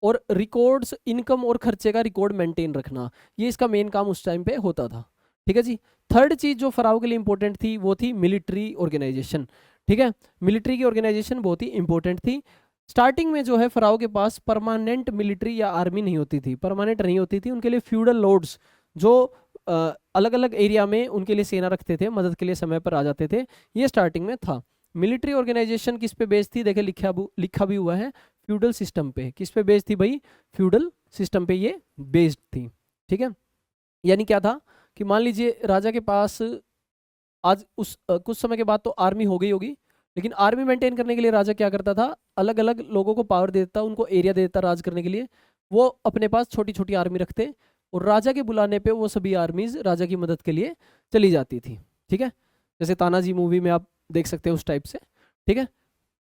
और रिकॉर्ड्स, इनकम और खर्चे का रिकॉर्ड मेंटेन रखना, ये इसका मेन काम उस टाइम पे होता था। ठीक है जी, थर्ड चीज जो फराओ के लिए इंपॉर्टेंट थी वो थी मिलिट्री ऑर्गेनाइजेशन। ठीक है, मिलिट्री की ऑर्गेनाइजेशन बहुत ही इंपॉर्टेंट थी। स्टार्टिंग में जो है फराओ के पास परमानेंट मिलिट्री या आर्मी नहीं होती थी, परमानेंट नहीं होती थी, उनके लिए फ्यूडल लॉर्ड्स जो अलग अलग एरिया में उनके लिए सेना रखते थे, मदद के लिए समय पर आ जाते थे, ये स्टार्टिंग में था। मिलिट्री ऑर्गेनाइजेशन किस पे बेस्ड थी, देखे लिखा भी हुआ है, फ्यूडल सिस्टम पे। किस पे बेस्ड थी भाई, फ्यूडल सिस्टम पे ये बेस्ड थी। ठीक है, यानी क्या था कि मान लीजिए राजा के पास आज कुछ समय के बाद तो आर्मी हो गई होगी, लेकिन आर्मी मेंटेन करने के लिए राजा क्या करता था, अलग अलग लोगों को पावर दे देता, उनको एरिया दे देता राज करने के लिए, वो अपने पास छोटी छोटी आर्मी रखते, और राजा के बुलाने पे वो सभी आर्मीज राजा की मदद के लिए चली जाती थी। ठीक है, जैसे तानाजी मूवी में आप देख सकते हैं उस टाइप से। ठीक है,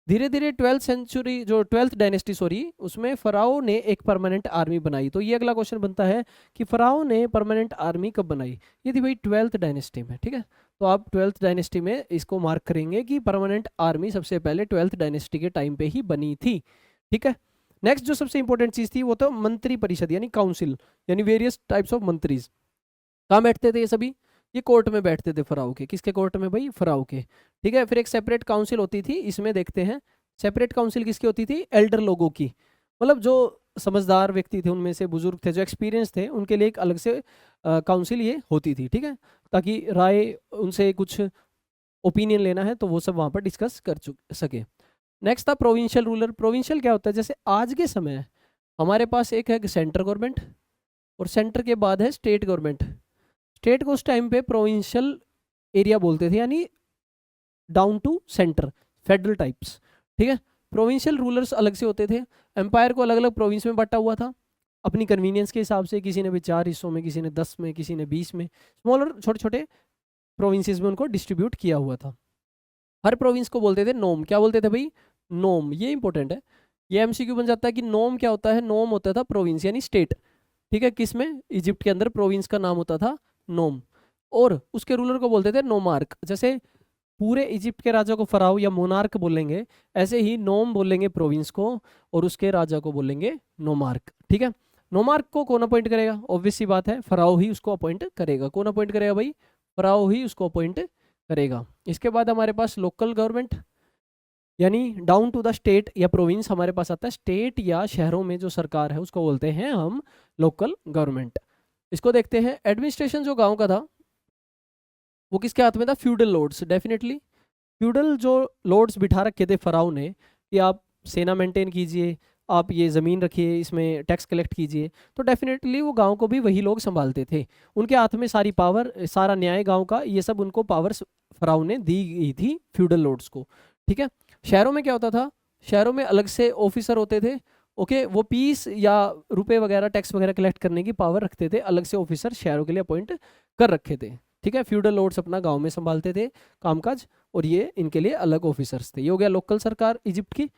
धीरे धीरे 12th डायनेस्टी उसमें फराओ ने एक परमानेंट आर्मी बनाई। तो ये अगला क्वेश्चन बनता है कि फराओ ने परमानेंट आर्मी कब बनाई, ये थी भाई 12th डायनेस्टी में। ठीक है, तो आप 12th डायनेस्टी में इसको मार्क करेंगे कि परमानेंट आर्मी सबसे पहले 12th डायनेस्टी के टाइम पे ही बनी थी। ठीक है, नेक्स्ट जो सबसे इंपॉर्टेंट चीज थी वो तो मंत्री परिषद यानी काउंसिल, यानी वेरियस टाइप्स ऑफ मंत्रीज। कहाँ बैठते थे ये सभी, ये कोर्ट में बैठते थे फराओ के। किसके कोर्ट में भाई, फराओ के। ठीक है, फिर एक सेपरेट काउंसिल होती थी, इसमें देखते हैं सेपरेट काउंसिल किसकी होती थी, एल्डर लोगों की, मतलब जो समझदार व्यक्ति थे, उनमें से बुजुर्ग थे, जो एक्सपीरियंस थे, उनके लिए एक अलग से काउंसिल ये होती थी। ठीक है, ताकि राय उनसे कुछ ओपिनियन लेना है तो वो सब वहाँ पर डिस्कस कर सके। नेक्स्ट था प्रोविंशियल रूलर। प्रोविंशियल क्या होता है, जैसे आज के समय हमारे पास एक है सेंट्रल गवर्नमेंट, और सेंटर के बाद है स्टेट गवर्नमेंट। स्टेट को उस टाइम पे प्रोविंशियल एरिया बोलते थे, यानी down to centre, federal types. ठीक है, प्रोविंशियल रूलर्स अलग से होते थे। एम्पायर को अलग अलग प्रोविंस में बांटा हुआ था अपनी कन्वीनियंस के हिसाब से, किसी ने भी 4 हिस्सों में, किसी ने 10 में, किसी ने 20 में, स्मॉलर छोटे छोटे प्रोविंसेस में उनको डिस्ट्रीब्यूट किया हुआ था। हर प्रोविंस को बोलते थे नोम। क्या बोलते थे भाई, नोम। ये इंपॉर्टेंट है, ये एमसीक्यू बन जाता है कि नोम क्या होता है, नोम होता था प्रोविंस यानी स्टेट। ठीक है, किसमें, इजिप्ट के अंदर प्रोविंस का नाम होता था नोम, और उसके रूलर को बोलते थे नोमार्क। जैसे पूरे इजिप्ट के राजा को फराओ या मोनार्क बोलेंगे, ऐसे ही नोम बोलेंगे प्रोविंस को, और उसके राजा को बोलेंगे नोमार्क। ठीक है, नोमार्क को कौन अपॉइंट करेगा, ऑब्वियस सी बात है फराओ ही उसको अपॉइंट करेगा। कौन अपॉइंट करेगा भाई, फराओ ही उसको अपॉइंट करेगा। इसके बाद हमारे पास लोकल गवर्नमेंट, यानी डाउन टू द स्टेट या प्रोविंस हमारे पास आता है। स्टेट या शहरों में जो सरकार है उसको बोलते हैं हम लोकल गवर्नमेंट। इसको देखते हैं, एडमिनिस्ट्रेशन जो गांव का था वो किसके हाथ में था? Feudal lords. डेफिनेटली फ्यूडल जो लॉर्ड्स बिठा रखे थे फराव ने कि आप सेना मेंटेन कीजिए, आप ये ज़मीन रखिए, इसमें टैक्स कलेक्ट कीजिए, तो डेफिनेटली वो गांव को भी वही लोग संभालते थे। उनके हाथ में सारी पावर, सारा न्याय गांव का, ये सब उनको पावर फराव ने दी गई थी फ्यूडल लॉर्ड्स को। ठीक है। शहरों में क्या होता था? शहरों में अलग से ऑफिसर होते थे। ओके, वो पीस या रुपए वगैरह टैक्स वगैरह कलेक्ट करने की पावर रखते थे, अलग से ऑफिसर शहरों के लिए अपॉइंट कर रखे थे। ठीक है। फ्यूडल लॉर्ड्स अपना गांव में संभालते थे कामकाज, और ये इनके लिए अलग ऑफिसर्स थे। ये हो गया लोकल सरकार इजिप्ट की।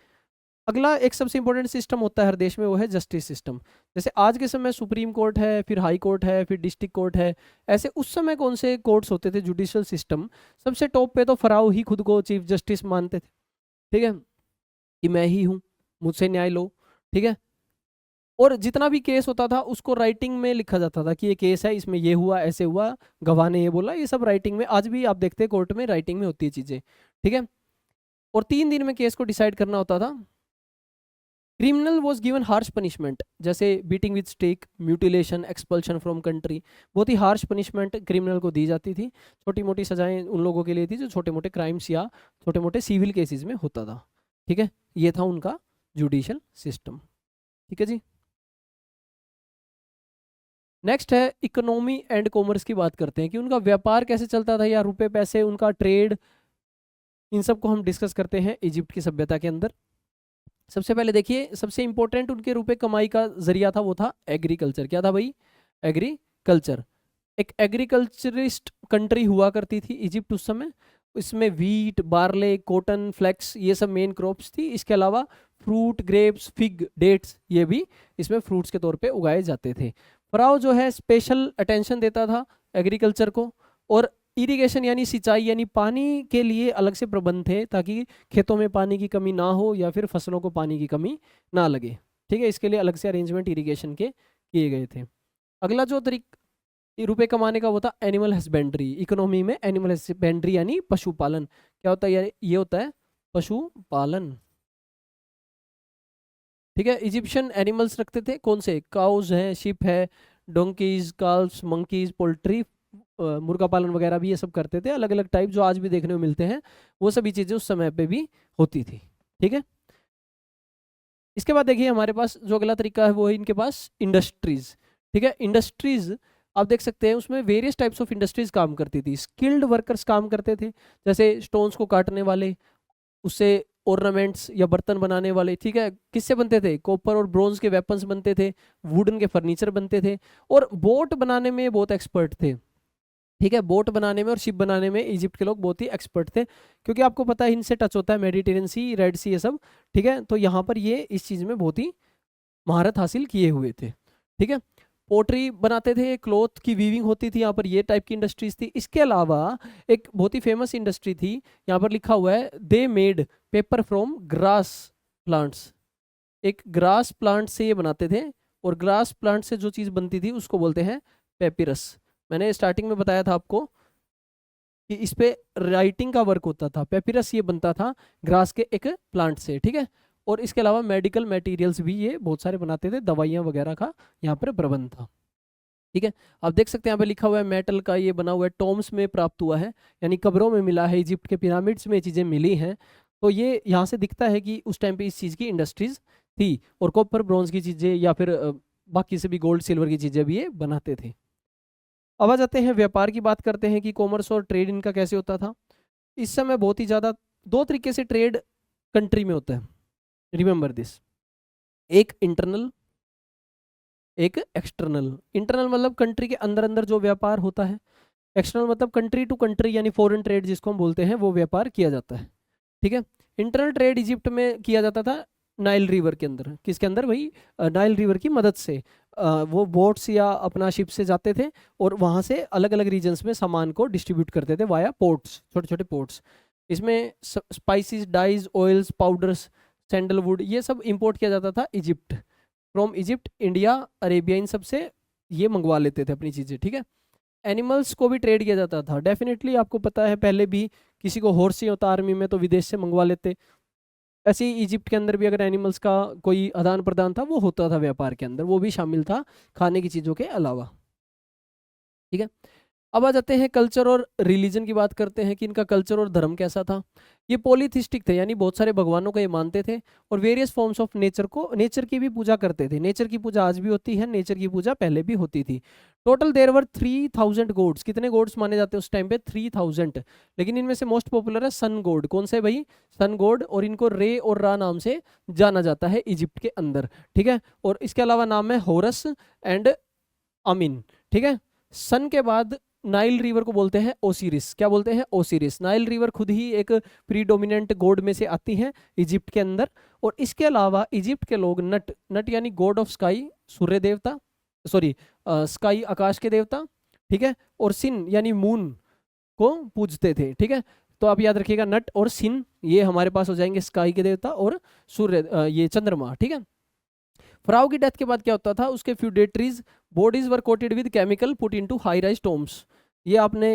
अगला एक सबसे इंपॉर्टेंट सिस्टम होता है हर देश में, वो है जस्टिस सिस्टम। जैसे आज के समय सुप्रीम कोर्ट है, फिर हाई कोर्ट है, फिर डिस्ट्रिक्ट कोर्ट है, ऐसे उस समय कौन से कोर्ट्स होते थे? Judicial system. सबसे टॉप पे तो फराव ही खुद को चीफ जस्टिस मानते थे। ठीक है, कि मैं ही हूँ, मुझसे न्याय लो। ठीक है। और जितना भी केस होता था उसको राइटिंग में लिखा जाता था कि ये केस है, इसमें ये हुआ, ऐसे हुआ, गवाह ने ये बोला, ये सब राइटिंग में। आज भी आप देखते हैं कोर्ट में राइटिंग में होती है चीज़ें। ठीक है। और 3 दिन में केस को डिसाइड करना होता था। Criminal was given harsh punishment, जैसे beating with stick, mutilation, expulsion from country. बहुत ही हार्श पनिशमेंट क्रिमिनल को दी जाती थी। छोटी मोटी सजाएं उन लोगों के लिए थी जो छोटे मोटे क्राइम्स या छोटे मोटे सिविल केसेस में होता था। ठीक है, ये था उनका जुडिशियल सिस्टम। ठीक है जी। नेक्स्ट है इकोनॉमी एंड कॉमर्स की बात करते हैं कि उनका व्यापार कैसे चलता था, या रुपए पैसे, उनका ट्रेड, इन सब को हम डिस्कस करते हैं इजिप्ट की सभ्यता के अंदर। सबसे पहले देखिए, सबसे इंपॉर्टेंट उनके रुपए कमाई का जरिया था, वो था एग्रीकल्चर। क्या था भाई? एग्रीकल्चर। एक एग्रीकल्चरिस्ट कंट्री हुआ करती थी इजिप्ट उस समय। इसमें वीट, बार्ले, कॉटन, फ्लेक्स, ये सब मेन क्रॉप्स थी। इसके अलावा फ्रूट, ग्रेप्स, फिग, डेट्स, ये भी इसमें फ्रूट्स के तौर पे उगाए जाते थे। फराओ जो है स्पेशल अटेंशन देता था एग्रीकल्चर को। और इरिगेशन यानी सिंचाई, यानी पानी के लिए अलग से प्रबंध थे ताकि खेतों में पानी की कमी ना हो या फिर फसलों को पानी की कमी ना लगे। ठीक है, इसके लिए अलग से अरेंजमेंट इरिगेशन के किए गए थे। अगला जो रुपए कमाने का वो था एनिमल हस्बेंड्री। इकोनॉमी में एनिमल हस्बेंड्री यानी पशुपालन। क्या होता है यार? ये होता है पशुपालन। ठीक है। इजिप्शियन एनिमल्स रखते थे, कौन से? काउज है, शिप है, डोंकीज, काल्व्स, मंकीज, पोल्ट्री, मुर्गा पालन वगैरह भी ये सब करते थे। अलग अलग टाइप जो आज भी देखने को मिलते हैं, वो सभी चीज़ें उस समय पे भी होती थी। ठीक है। इसके बाद देखिए हमारे पास जो अगला तरीका है वो है इनके पास इंडस्ट्रीज। ठीक है। इंडस्ट्रीज आप देख सकते हैं, उसमें वेरियस टाइप्स ऑफ इंडस्ट्रीज काम करती थी। स्किल्ड वर्कर्स काम करते थे, जैसे स्टोन्स को काटने वाले, उससे ऑर्नामेंट्स या बर्तन बनाने वाले। ठीक है। किससे बनते थे? कॉपर और ब्रोंज के वेपन्स बनते थे, वुडन के फर्नीचर बनते थे, और बोट बनाने में बहुत एक्सपर्ट थे। ठीक है। बोट बनाने में और शिप बनाने में इजिप्ट के लोग बहुत ही एक्सपर्ट थे, क्योंकि आपको पता है इनसे टच होता है मेडिटेरियन सी, रेड सी, ये सब। ठीक है। तो यहाँ पर ये इस चीज़ में बहुत ही महारत हासिल किए हुए थे। ठीक है। पोट्री बनाते थे, क्लॉथ की वीविंग होती थी, यहाँ पर ये टाइप की इंडस्ट्रीज थी। इसके अलावा एक बहुत ही फेमस इंडस्ट्री थी, यहाँ पर लिखा हुआ है they made paper from grass plants. एक ग्रास प्लांट से ये बनाते थे, और ग्रास प्लांट से जो चीज़ बनती थी उसको बोलते हैं पेपिरस। मैंने स्टार्टिंग में बताया था आपको कि इस पे राइटिंग का वर्क होता था। पेपिरस ये बनता था ग्रास के एक प्लांट से। ठीक है। और इसके अलावा मेडिकल मटेरियल्स भी ये बहुत सारे बनाते थे, दवाइयाँ वगैरह का यहाँ पर प्रबंध था। ठीक है। आप देख सकते हैं यहाँ पे लिखा हुआ है मेटल का ये बना हुआ है, टॉम्स में प्राप्त हुआ है, यानी कब्रों में मिला है, इजिप्ट के पिरामिड्स में चीज़ें मिली हैं। तो ये यहाँ से दिखता है कि उस टाइम पे इस चीज़ की इंडस्ट्रीज थी, और कॉपर ब्रॉन्ज की चीज़ें या फिर बाकी से भी गोल्ड सिल्वर की चीज़ें भी ये बनाते थे। अब आ जाते हैं व्यापार की बात करते हैं कि कॉमर्स और ट्रेड इनका कैसे होता था। इस समय बहुत ही ज़्यादा 2 तरीके से ट्रेड कंट्री में होता है, रिमेंबर दिस। एक इंटरनल, एक एक्सटर्नल। इंटरनल मतलब कंट्री के अंदर अंदर जो व्यापार होता है। एक्सटर्नल मतलब कंट्री टू कंट्री यानी फॉरेन ट्रेड जिसको हम बोलते हैं, वो व्यापार किया जाता है। ठीक है। इंटरनल ट्रेड इजिप्ट में किया जाता था नाइल रिवर के अंदर। किसके अंदर भाई? नाइल रिवर की मदद से। वो बोट्स या अपना शिप से जाते थे, और वहाँ से अलग अलग रीजन्स में सामान को डिस्ट्रीब्यूट करते थे वाया पोर्ट्स, छोटे छोटे पोर्ट्स। इसमें spices, dyes, oils, powders, sandalwood, ये सब इंपोर्ट किया जाता था Egypt, from Egypt, India, Arabia, इन सब से ये मंगवा लेते थे अपनी चीज़ें। ठीक है। एनिमल्स को भी ट्रेड किया जाता था। डेफिनेटली आपको पता है, पहले भी किसी को हॉर्स ही होता आर्मी में तो विदेश से मंगवा लेते। ऐसे ही इजिप्ट के अंदर भी अगर एनिमल्स का कोई आदान प्रदान था वो होता था व्यापार के अंदर, वो भी शामिल था खाने की चीज़ों के अलावा। ठीक है, अब आ जाते हैं कल्चर और रिलीजन की बात करते हैं कि इनका कल्चर और धर्म कैसा था। ये पॉलीथिस्टिक थे, यानी बहुत सारे भगवानों को ये मानते थे और वेरियस फॉर्म्स ऑफ नेचर को, नेचर की भी पूजा करते थे। नेचर की पूजा आज भी होती है, नेचर की पूजा पहले भी होती थी। Total there were 3000 gods. कितने गॉड्स माने जाते हैं उस टाइम पे? 3000। लेकिन इनमें से मोस्ट पॉपुलर है सन गॉड। कौन से भाई? Sun god. और इनको रे और रा नाम से जाना जाता है इजिप्ट के अंदर। ठीक है, और इसके अलावा नाम है होरस एंड अमीन। ठीक है, सन के बाद नाइल रिवर को बोलते हैं ओसिरिस। क्या बोलते हैं? ओसिरिस। नाइल रिवर खुद ही एक प्रीडोमिनेंट गॉड में से आती है इजिप्ट के अंदर। और इसके अलावा इजिप्ट के लोग नट, नट यानी गॉड ऑफ स्काई, सूर्य देवता, सॉरी स्काई आकाश के देवता, ठीक है, और सिन यानी मून को पूजते थे। ठीक है, तो आप याद रखिएगा नट और सिन ये हमारे पास हो जाएंगे स्काई के देवता और सूर्य ये चंद्रमा। ठीक है, फराओ की डेथ के बाद क्या होता था? उसके feudatories bodies were coated with chemical put into high rise Tombs. ये आपने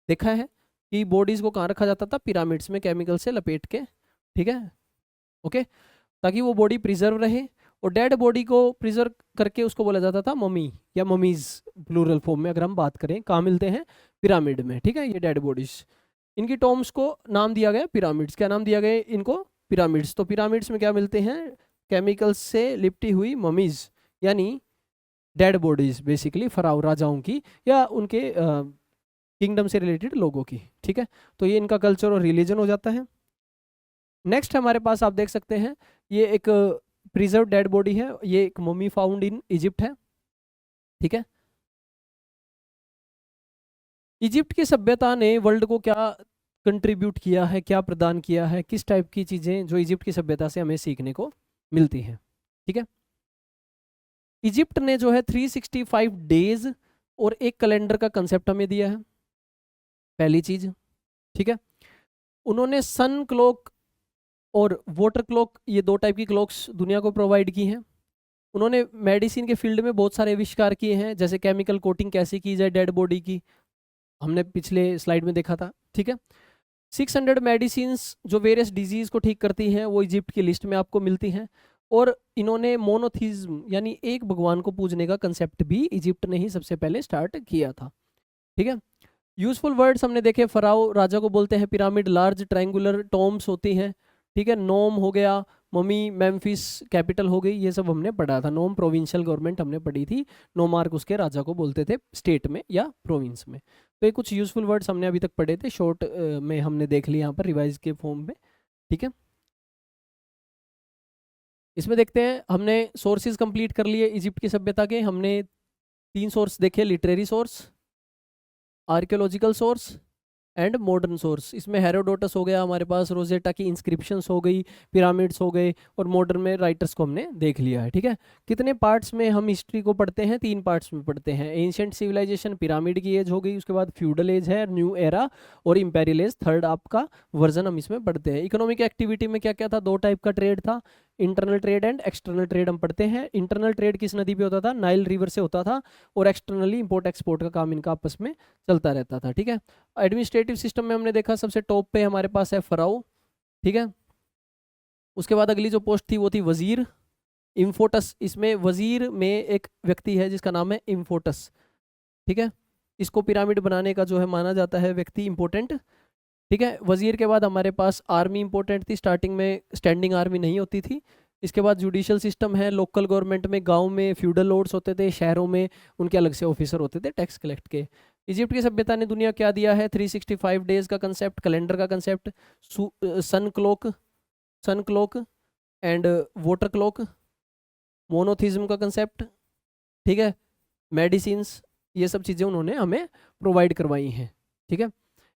देखा है कि बॉडीज को कहाँ रखा जाता था? पिरामिड्स में, केमिकल से लपेट के। ठीक है, ओके, ताकि वो बॉडी प्रिजर्व रहे। और डेड बॉडी को प्रिजर्व करके उसको बोला जाता था ममी या ममीज प्लूरल फॉर्म में अगर हम बात करें। कहाँ मिलते हैं? पिरामिड में। ठीक है, ये डेड बॉडीज, इनकी टॉम्स को नाम दिया गया पिरामिड्स। क्या नाम दिया गया इनको? पिरामिड्स। तो पिरामिड्स में क्या मिलते हैं? केमिकल्स से लिपटी हुई ममीज, यानी डेड बॉडीज, बेसिकली फराओ राजाओं की या उनके किंगडम से रिलेटेड लोगों की। ठीक है, तो ये इनका कल्चर और रिलीजन हो जाता है। नेक्स्ट हमारे पास आप देख सकते हैं ये एक प्रिजर्व डेड बॉडी है, ये एक मम्मी फाउंड इन इजिप्ट है। ठीक है, इजिप्ट की सभ्यता ने वर्ल्ड को क्या कंट्रीब्यूट किया है, क्या प्रदान किया है, किस टाइप की चीज़ें जो इजिप्ट की सभ्यता से हमें सीखने को मिलती हैं। ठीक है, इजिप्ट ने जो है 365 डेज और एक कैलेंडर का कंसेप्ट हमें दिया है, पहली चीज। ठीक है, उन्होंने सन क्लॉक और वाटर क्लॉक, ये दो टाइप की क्लॉक्स दुनिया को प्रोवाइड की हैं। उन्होंने मेडिसिन के फील्ड में बहुत सारे आविष्कार किए हैं, जैसे केमिकल कोटिंग कैसे की जाए डेड बॉडी की, हमने पिछले स्लाइड में देखा था। ठीक है, 600 मेडिसिन जो वेरियस डिजीज को ठीक करती हैं वो इजिप्ट की लिस्ट में आपको मिलती हैं। और इन्होंने मोनोथीज्म यानी एक भगवान को पूजने का कंसेप्ट भी इजिप्ट ने ही सबसे पहले स्टार्ट किया था। ठीक है, यूजफुल वर्ड्स हमने देखे, फराओ राजा को बोलते हैं पिरामिड, लार्ज ट्रायंगुलर टॉम्स होती हैं। ठीक है, नोम हो गया, ममी, मेम्फिस कैपिटल हो गई, ये सब हमने पढ़ा था। नोम प्रोविंशियल गवर्नमेंट हमने पढ़ी थी, नोमार्क उसके राजा को बोलते थे स्टेट में या प्रोविंस में। तो ये कुछ यूजफुल वर्ड्स हमने अभी तक पढ़े थे, शॉर्ट में हमने देख लिया यहाँ पर रिवाइज के फॉर्म में। ठीक है, इसमें देखते हैं, हमने सोर्सेज कंप्लीट कर लिए इजिप्ट की सभ्यता के। हमने 3 सोर्स देखे, literary source, archaeological source and modern source. इसमें हेरोडोटस हो गया हमारे पास, रोजेटा की इंस्क्रिप्शंस हो गई, पिरामिड्स हो गए, और मॉडर्न में राइटर्स को हमने देख लिया है। ठीक है, कितने पार्ट्स में हम हिस्ट्री को पढ़ते हैं? 3 पार्ट्स में पढ़ते हैं। एंशिएंट सिविलाइजेशन, पिरामिड की एज हो गई, उसके बाद फ्यूडल एज है, न्यू एरा, और इंपेरियल एज, थर्ड आपका वर्जन हम इसमें पढ़ते हैं। इकोनॉमिक एक्टिविटी में क्या क्या था? 2 टाइप का ट्रेड था, internal trade and external trade हम पढ़ते हैं। इंटरनल ट्रेड किस नदी पे होता था? नाइल रिवर से होता था, और एक्सटर्नली इंपोर्ट एक्सपोर्ट का काम इनका आपस में चलता रहता था। ठीक है, एडमिनिस्ट्रेटिव सिस्टम में हमने देखा सबसे टॉप पे हमारे पास है फराओ। ठीक है, उसके बाद अगली जो पोस्ट थी वो थी वजीर, इम्फोटस। इसमें वजीर में एक व्यक्ति है जिसका नाम है इम्फोटस। ठीक है, इसको पिरामिड बनाने का जो है माना जाता है व्यक्ति इंपॉर्टेंट। ठीक है, वजीर के बाद हमारे पास आर्मी इंपॉर्टेंट थी, स्टार्टिंग में स्टैंडिंग आर्मी नहीं होती थी। इसके बाद जुडिशियल सिस्टम है, लोकल गवर्नमेंट में गांव में फ्यूडल लॉर्ड्स होते थे, शहरों में उनके अलग से ऑफिसर होते थे टैक्स कलेक्ट के। इजिप्ट की सभ्यता ने दुनिया क्या दिया है? 365 डेज का कंसेप्ट, कैलेंडर का concept, sun clock and water clock, monotheism का कंसेप्ट। ठीक है, मेडिसिन्स, ये सब चीज़ें उन्होंने हमें प्रोवाइड करवाई हैं। ठीक है,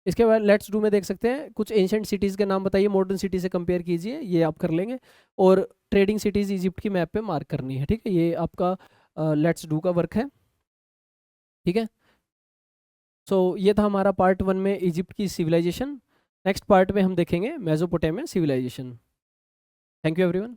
इसके बाद लेट्स डू में देख सकते हैं कुछ एंशिएंट सिटीज़ के नाम बताइए, मॉडर्न सिटी से कंपेयर कीजिए, ये आप कर लेंगे। और ट्रेडिंग सिटीज़ इजिप्ट की मैप पे मार्क करनी है। ठीक है, ये आपका लेट्स डू का वर्क है। ठीक है, सो ये था हमारा पार्ट 1 में इजिप्ट की सिविलाइजेशन। नेक्स्ट पार्ट में हम देखेंगे Mesopotamia civilisation. Thank you everyone.